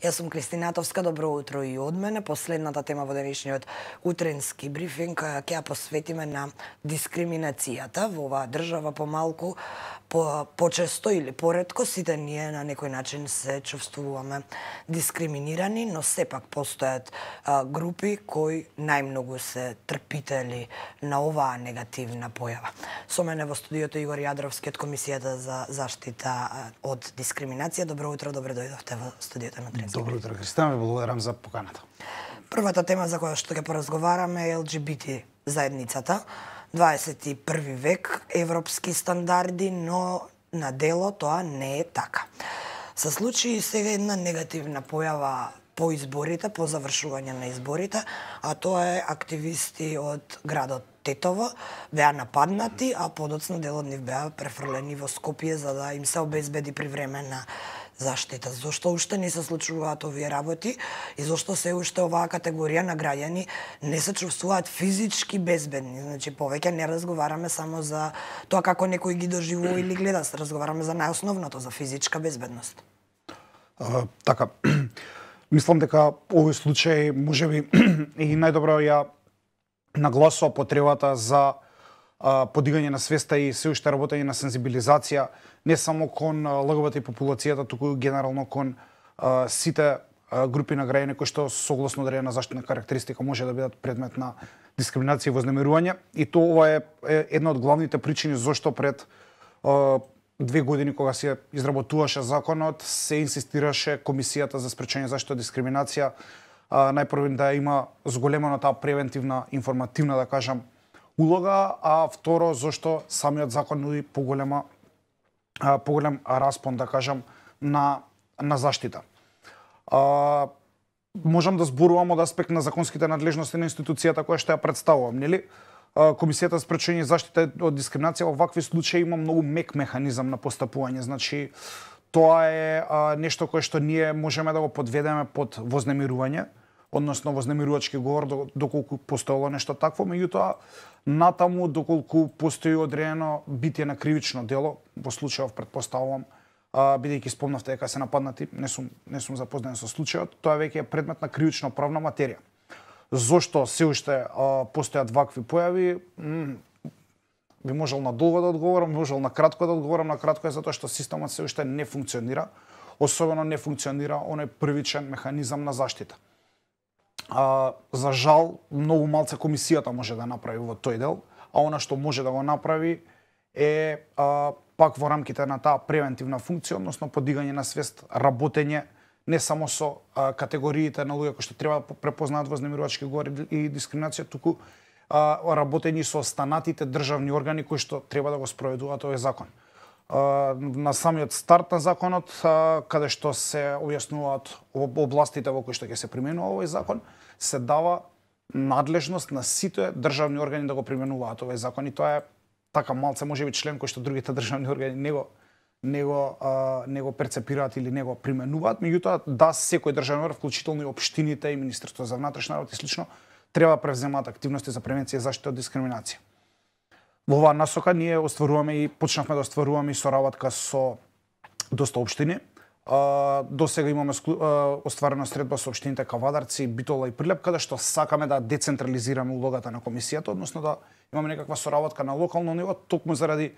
Јас сум Кристина Атовска, добро утро и од мене. Последната тема во денешниот утренски брифинг ќе ја посветиме на дискриминацијата во оваа држава. Помалку, почесто или поретко, сите ние на некој начин се чувствуваме дискриминирани, но сепак постојат групи кои најмногу се трпители на оваа негативна појава. Со мене во студиото Игор Јадровски од Комисијата за заштита од дискриминација. Добро утро, добре дојдовте во студиото на Утренски. Добро утро, Кристина, ви благодарам за поканата. Првата тема за која што ќе поразговараме е ЛГБТ заедницата. 21 век, европски стандарди, но на дело тоа не е така. Се случи сега една негативна појава по изборите, по завршување на изборите, а тоа е активисти од градот Тетово беа нападнати, а подоцна дел од нив беа префрлени во Скопје за да им се обезбеди привремена заштита. Зошто уште не се случуваат овие работи и зошто се уште оваа категорија на граѓани не се чувствуваат физички безбедни? Значи, повеќе не разговараме само за тоа како некој ги доживува или гледа, се разговараме за најосновното, за физичка безбедност. Така, мислам дека овој случај можеби и најдобро ја нагласува потребата за подигање на свеста и се уште работење на сензибилизација не само кон ЛГБТ популацијата, туку генерално кон сите групи на граѓани кои што согласно одредена заштитна карактеристика може да бидат предмет на дискриминација и вознемирување. И тоа е една од главните причини зошто пред 2 години кога се изработуваше законот, се инсистираше Комисијата за спречање заштита од дискриминација најпрво да има зголемена таа превентивна, информативна, да кажам, улога, а второ, зашто самиот закон нуди поголем распон, да кажам, на заштита. Можам да зборувам од аспект на законските надлежности на институцијата која што ја представувам, нели? Комисијата за спречање заштита од дискриминација во вакви случаи има многу мек механизам на постапување. Значи, тоа е нешто кое што ние можеме да го подведеме под вознемирување, односно вознемирувачки говор, доколку постоело нешто такво, меѓутоа натаму доколку постои одредено битие на кривично дело, во случајов претпоставувам, бидејќи спомнавте дека се нападнати, не сум запознаен со случајот, тоа веќе е предмет на кривично правна материја. Зошто се уште постојат вакви појави? Би можел надолго да одговорам, би можел на кратко да одговорам. На кратко е затоа што системот се уште не функционира, особено не функционира оној првичен механизам на заштита. За жал, многу малце комисијата може да направи во тој дел, а она што може да го направи е пак во рамките на таа превентивна функција, односно подигање на свест, работење не само со категориите на луѓе кои што треба да препознаат вознемирувачки говори и дискриминација, туку работење со останатите државни органи кои што треба да го спроведуваат овој закон. На самиот старт на законот, каде што се објаснуваат областите во кои што ќе се применува овој закон, се дава надлежност на сите државни органи да го применуваат овој закон. И тоа е така малце можеби член кој што другите државни органи не го перцепираат или не го применуваат, меѓутоа да секој државен орган, вклучително и општините и Министерството за внатрешни работи и слично, треба да превземаат активности за превенција и заштита од дискриминација. Во оваа насока ние почнавме да остваруваме и соработка со доста општини. До сега имаме остварена средба со општините Кавадарци, Битола и Прилеп, каде што сакаме да децентрализираме улогата на комисијата, односно да имаме некаква соработка на локално ниво, токму заради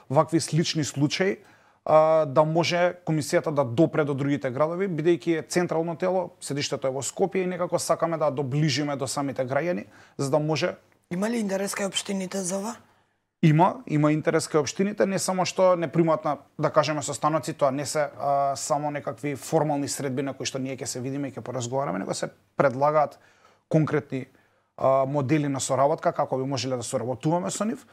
вакви слични случаи, да може комисијата да допре до другите градови, бидејќи е централно тело, седиштето е во Скопје и некако сакаме да доближиме до самите граѓани, за да може. Има ли интерес кај општините за ова? Има интерес кај општините, не само што не примаат на, да кажеме, состаноци, тоа не се само некакви формални средби на кои што ние ќе се видиме и ќе поразговараме, него се предлагаат конкретни модели на соработка, како би можеле да соработуваме со нив.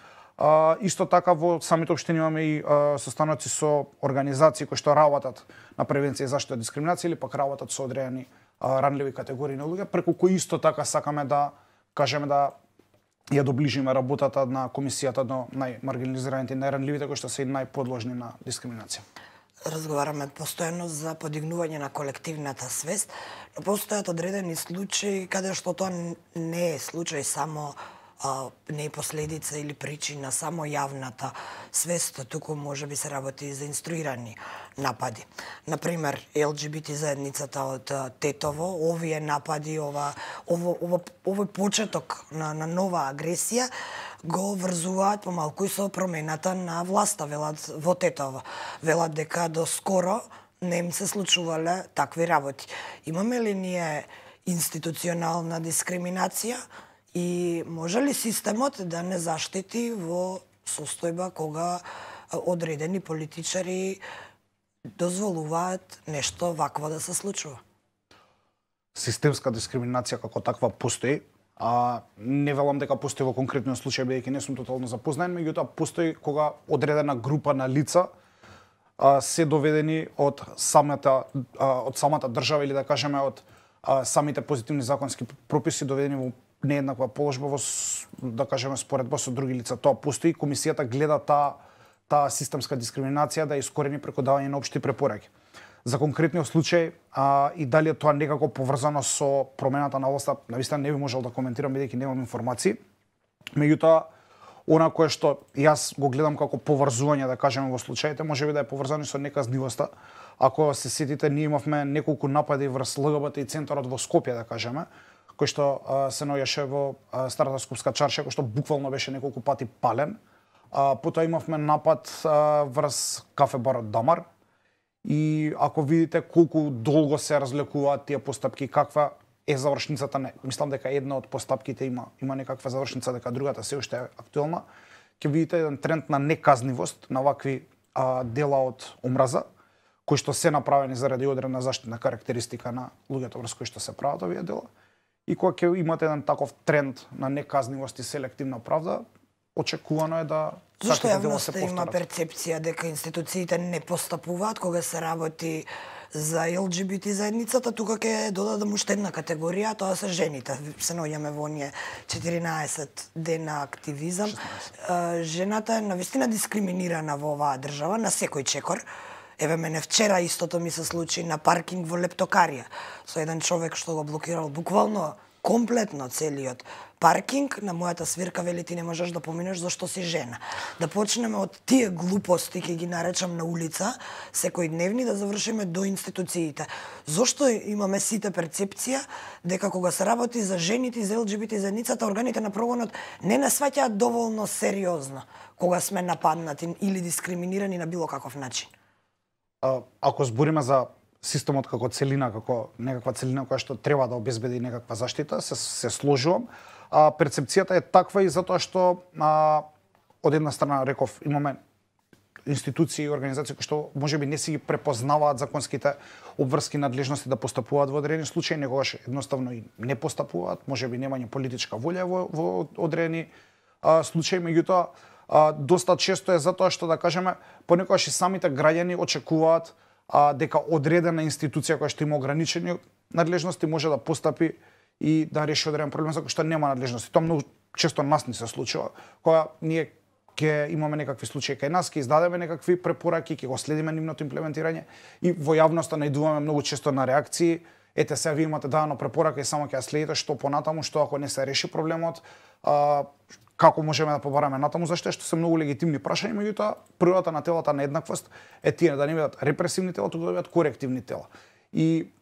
Исто така во самите општини имаме и состаноци со организации кои што работат на превенција и заштита од дискриминација или пак работат со одредени ранливи категории на луѓе, преку кои исто така сакаме да кажеме да ја доближиме работата на комисијата до најмаргинализираните и најранливите кои што се и најподложни на дискриминација. Разговараме постојано за подигнување на колективната свест, но постојат одредени случаи каде што тоа не е случај само не е последица или причина само јавната свест, туку може би се работи и за инструирани напади. Например, ЛГБТ заедницата од Тетово, овие напади, овој почеток на нова агресија го врзуваат помалку и со промената на власта, велат во Тетово. Велат дека до скоро не им се случувале такви работи. Имаме ли ние институционална дискриминација и може ли системот да не заштити во состојба кога одредени политичари дозволуваат нешто вакво да се случува? Системска дискриминација како таква постои. Не велам дека постои во конкретниот случај, бидејќи не сум тотално запознаен, меѓутоа постои кога одредена група на лица се доведени од самата држава или да кажеме од самите позитивни законски прописи, доведени во нееднаква положба во, да кажеме, споредба со други лица. Тоа постои. Комисијата гледа таа системска дискриминација да ја искорени преку давање на општи препораки. За конкретниот случај и дали е тоа некако поврзано со промената на власта, навистина не би можел да коментирам бидејќи немам информации. Меѓутоа, она кое што јас го гледам како поврзување, да кажеме, во случаите, можеби да е поврзано со неказнивоста. Ако се сетите, ние имавме неколку напади врз ЛГБТ и центарот во Скопје, да кажеме, кој што се наоѓаше во старата скупска чаршија, кој што буквално беше неколку пати пален. Потоа имавме напад врз кафе барот Дамар. И ако видите колку долго се разлекуваат тие постапки, каква е завршницата, не, мислам дека една од постапките има некаква завршница, дека другата се уште е актуелна, ќе видите еден тренд на неказнивост на вакви дела од омраза, кои што се направени заради одредена заштитна карактеристика на луѓето врз кои што се прават овие дела. И кога ќе имате еден таков тренд на неказнивост и селективна правда, очекувано е да Зошто јавноста има перцепција дека институциите не постапуваат кога се работи за ЛГБТ заедницата, тука ќе додадам уште една категорија, тоа се жените. Се наоѓаме во оние 14 дена активизам. 16. Жената е навистина дискриминирана во оваа држава на секој чекор. Еве мене вчера истото ми се случи на паркинг во Лептокарија со еден човек што го блокирал буквално комплетно целиот паркинг. На мојата свирка вели ти не можеш да поминеш зашто си жена. Да почнеме од тие глупости, ќе ги наречам на улица, секојдневни, да завршиме до институциите. Зошто имаме сите перцепција дека кога се работи за жените и за ЛГБТ заедницата, органите на прогонот не нас сваќаат доволно сериозно кога сме нападнати или дискриминирани на било каков начин? Ако збориме за системот како целина, како некаква целина која што треба да обезбеди некаква заштита, се сложувам. Перцепцијата е таква и затоа што од една страна реков имаме институции и организации кои што можеби не си ги препознаваат законските обврски надлежности да постапуваат во одредени случаи, некогаш едноставно и не постапуваат, можеби немање политичка волја во одредени случаи, меѓутоа доста често е затоа што, да кажеме, понекогаш и самите граѓани очекуваат дека одредена институција која што има ограничени надлежности може да постапи и да реши одреден проблем за кој што нема надлежности. Тоа многу често нас не се случува, кога ние ќе имаме некакви случаи кај нас, ќе издадеме некакви препораки, ќе го следиме нивното имплементирање и во јавноста наидуваме многу често на реакции. Ете сега вие имате дадено препорака и само ќе ја следите што понатаму, што ако не се реши проблемот, како можеме да побараме натаму, зашто што се многу легитимни прашања, меѓутоа природата на телата на еднаквост е тие да не бидат репресивни тела, туку да бидат корективни тела. И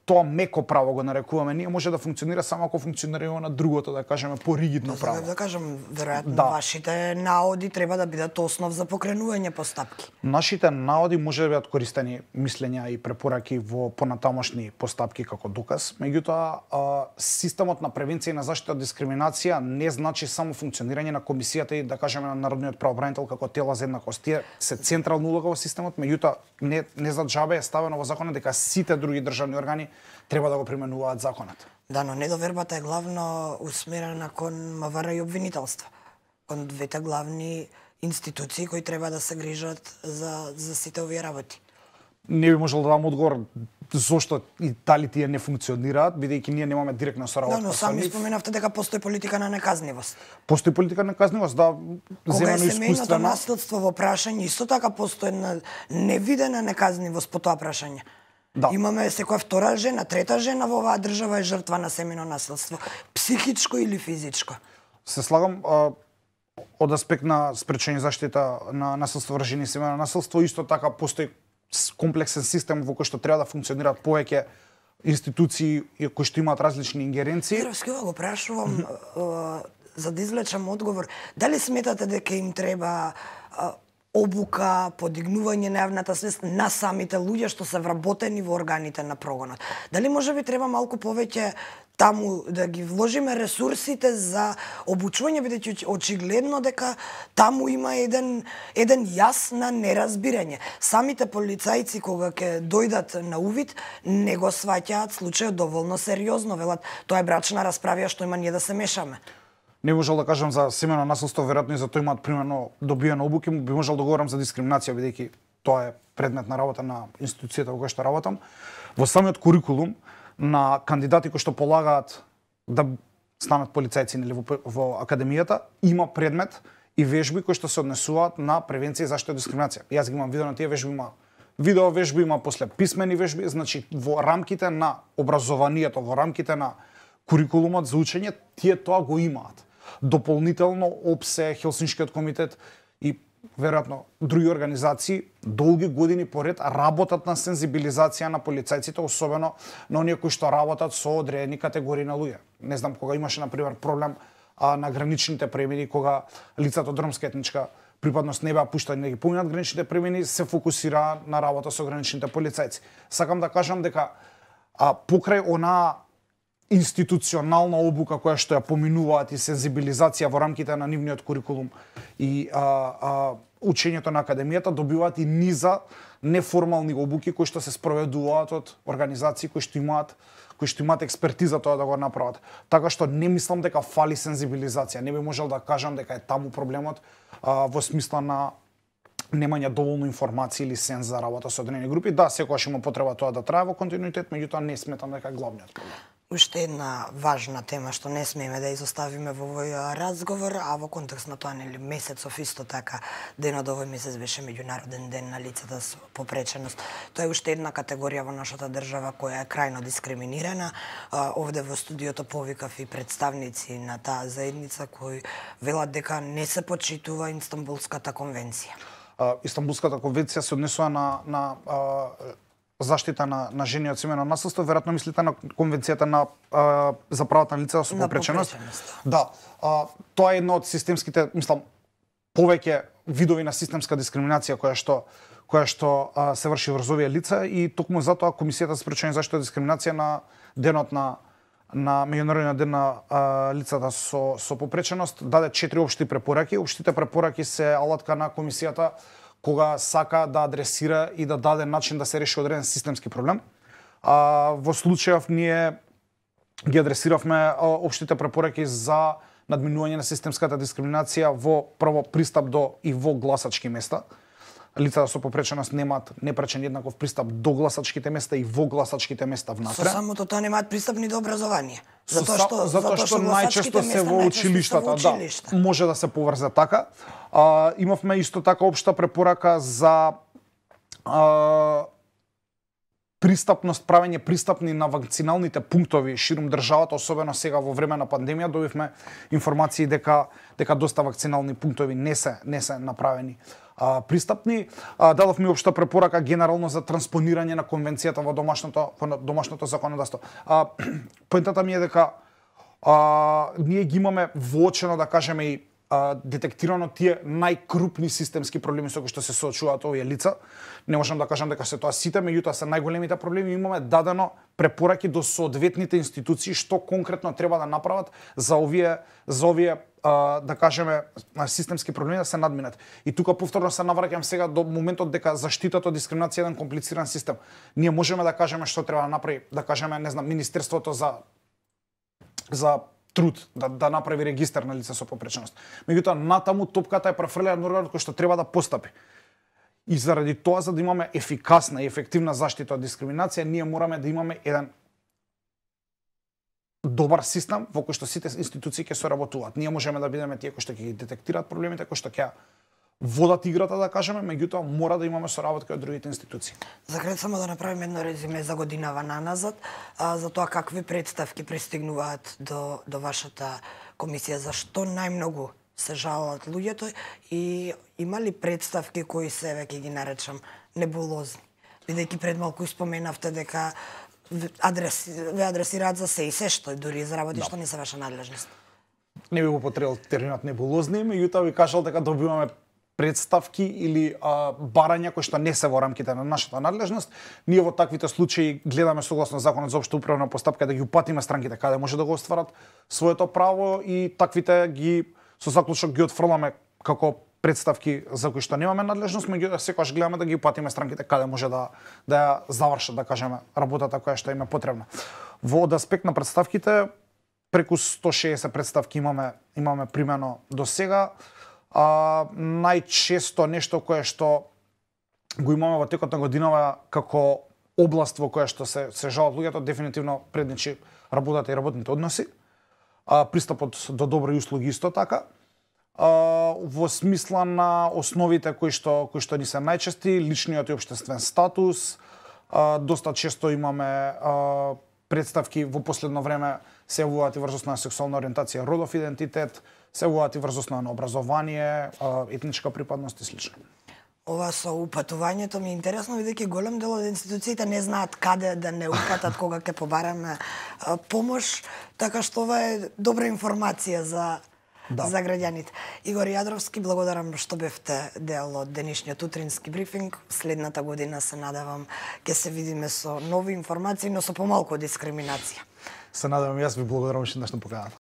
тоа меко право го нарекуваме ние, може да функционира само ако функционира на другото, да кажеме, поригидно право. Да кажам, веројатно вашите наоди треба да бидат основ за покренување постапки. Нашите наоди може да бидат користени мислења и препораки во понатамошни постапки како доказ, меѓутоа системот на превенција и на заштита од дискриминација не значи само функционирање на комисијата и, да кажеме, на народниот правобранител како тела за еднаквост. Тие се централна улога во системот, меѓутоа не за џабе е ставено во законот дека сите други државни органи треба да го применуваат законот. Да, но недовербата е главно усмерена кон МВР и обвинителство, кон двете главни институции кои треба да се грижат за сите овие работи. Не би можел да дам одговор зошто и дали тие не функционираат, бидејќи ние немаме директна соработка. Да, но сами споменавте дека постои политика на неказнивост. Постои политика на неказнивост, да, кога е семејното насилство во прашање, исто така постои една невидена неказнивост по тоа прашање. Да. Имаме секоја втора жена, трета жена во оваа држава е жртва на семејно насилство, психичко или физичко. Се слагам од аспект на спречење заштита на насилство врз жени и семејно насилство, исто така постои комплексен систем во кој што треба да функционираат повеќе институции кои што имаат различни ингеренции. Здравски, го прашувам за да извлечам одговор. Дали сметате дека им треба обука, подигнување на јавната свест на самите луѓе што се вработени во органите на прогонот? Дали може би треба малку повеќе таму да ги вложиме ресурсите за обучување, бидејќи очигледно дека таму има еден јас на неразбирање. Самите полицајци кога ќе дојдат на увид не го сваќаат случајот доволно сериозно, велат тоа е брачна расправија, што има ние да се мешаме. Не можел да кажам за семејно насилство, веројатно и за тоа имаат примерно добиено обуки, би можел да говорам за дискриминација, бидејќи тоа е предмет на работа на институцијата во која што работам. Во самиот курикулум на кандидати кои што полагаат да станат полицајци или во академијата, има предмет и вежби кои што се однесуваат на превенција и заштита од дискриминација. Јас ги имам видено тие вежби, има видео вежби, има после писмени вежби, значи во рамките на образованието, во рамките на курикулумот за учење, тие тоа го имаат. Дополнително ОПСЕ, Хелсиншкиот комитет и веројатно други организации долги години поред работат на сензибилизација на полицајците, особено на оние кои што работат со одредени категории на луѓе. Не знам, кога имаше например проблем на граничните премини, кога лицата од ромска етничка припадност не беа пуштани да ги поминат граничните премини, се фокусира на работа со граничните полицајци. Сакам да кажам дека покрај она институционална обука која што ја поминуваат и сензибилизација во рамките на нивниот курикулум и учењето на академијата, добиваат и низа неформални обуки кои што се спроведуваат од организации кои што имаат експертиза тоа да го направат. Така што не мислам дека фали сензибилизација. Не би можел да кажам дека е таму проблемот во смисла на немање доволно информации или сенз за работа со одредени групи. Да, секогаш има потреба тоа да трае во континуитет, меѓутоа не сметам дека е главниот проблем. Уште една важна тема што не смееме да изоставиме во овој разговор, а во контекст на тоа, нели, месецов исто така, денот овој месец беше меѓународен ден на лицата со попреченост. Тоа е уште една категорија во нашата држава која е крајно дискриминирана. Овде во студиото повикав и представници на таа заедница кои велат дека не се почитува Истанбулската конвенција. Истанбулската конвенција се однесува на заштита на жени од семејно насилство, веројатно мислите на конвенцијата за правата на лица со попреченост. Да, тоа е едно од системските, мислам, повеќе видови на системска дискриминација која што се врши врз овие лица и токму затоа Комисијата за спречување заштита од дискриминација на денот на меѓународниот ден на лицата со попреченост даде 4 општи препораки. Општите препораки се алатка на комисијата кога сака да адресира и да даде начин да се реши одреден системски проблем. Во случајов ние ги адресиравме општите препораки за надминување на системската дискриминација во прво пристап до и во гласачки места. Лицата со попреченост немаат непречен еднаков пристап до гласачките места и во гласачките места внатре. Со самото тоа немаат пристап ни до образование. Затоа што најчесто се во училиштата, да, може да се поврзе така. Имавме исто така општа препорака за правење пристапни на вакциналните пунктови ширум државата, особено сега во време на пандемија, добивме информации дека доста вакцинални пунктови не се направени пристапни. Дадовме општа препорака генерално за транспонирање на конвенцијата во домашното законодавство. Поентата ми е дека ние ги имаме воочено, да кажеме, и детектирано тие најкрупни системски проблеми со кои што се соочуваат овие лица. Не можам да кажам дека се тоа сите, меѓутоа се најголемите проблеми. Имаме дадено препораки до соодветните институции што конкретно треба да направат за овие да кажеме системски проблеми да се надминат. И тука повторно се навраќам сега до моментот дека заштитата од дискриминација е еден комплициран систем. Ние можеме да кажеме што треба да направи, да кажеме, не знам, Министерството за труд да направи регистар на лица со попреченост. Меѓутоа натаму топката е префрлена на органот кој што треба да постапи. И заради тоа, за да имаме ефикасна и ефективна заштита од дискриминација, ние мораме да имаме еден добар систем во кој што сите институции ќе соработуваат. Ние можеме да бидеме тие кои што ќе ги детектираат проблемите, кои што ќе водат играта, да кажеме, меѓутоа мора да имаме соработка од другите институции. За крај само да направиме едно резиме за годинава наназад, за тоа какви представки пристигнуваат до вашата комисија зашто најмногу се жалат луѓето и има ли представки кои се, веќе ги наречам, небулозни? Бидејќи пред малку споменавте дека ве адресираат за се и се што, дури за работи што не се ваша надлежност. Не би употребил терминот небулозни, меѓутоа ви кажал дека добиваме представки или барања кои што не се во рамките на нашата надлежност. Ние во таквите случаи гледаме согласно законот за општа управна постапка да ги упатиме странките каде може да го остварат своето право и таквите ги со заклучок ги отфрламе како представки за кои што немаме надлежност, меѓутоа секогаш гледаме да ги упатиме странките каде може да ја завршат, да кажеме, работата која што им е потребна. Во аспект на представките, преку 160 представки имаме примено до сега. Најчесто нешто кое што го имаме во текот на годинава како област во која што се жалат луѓето, дефинитивно предничи работата и работните односи. Пристапот до добри услуги исто така. Во смисла на основите кои што ни се најчести, личниот и општествен статус, доста често имаме представки во последно време се јавуваат и врз основа на сексуална ориентација, родов идентитет, се јавуваат и врз основа на образование, етничка припадност и слично. Ова со упатувањето ми е интересно, бидејќи голем дел од институциите не знаат каде да не упатат кога ќе побараме помош, така што ова е добра информација за граѓаните. Игор Јадровски, благодарам што бевте дел од денешниот утрински брифинг. Следната година се надевам ќе се видиме со нови информации, но со помалку дискриминација. Се надевам и јас, ви благодарам уште еднаш на поканата.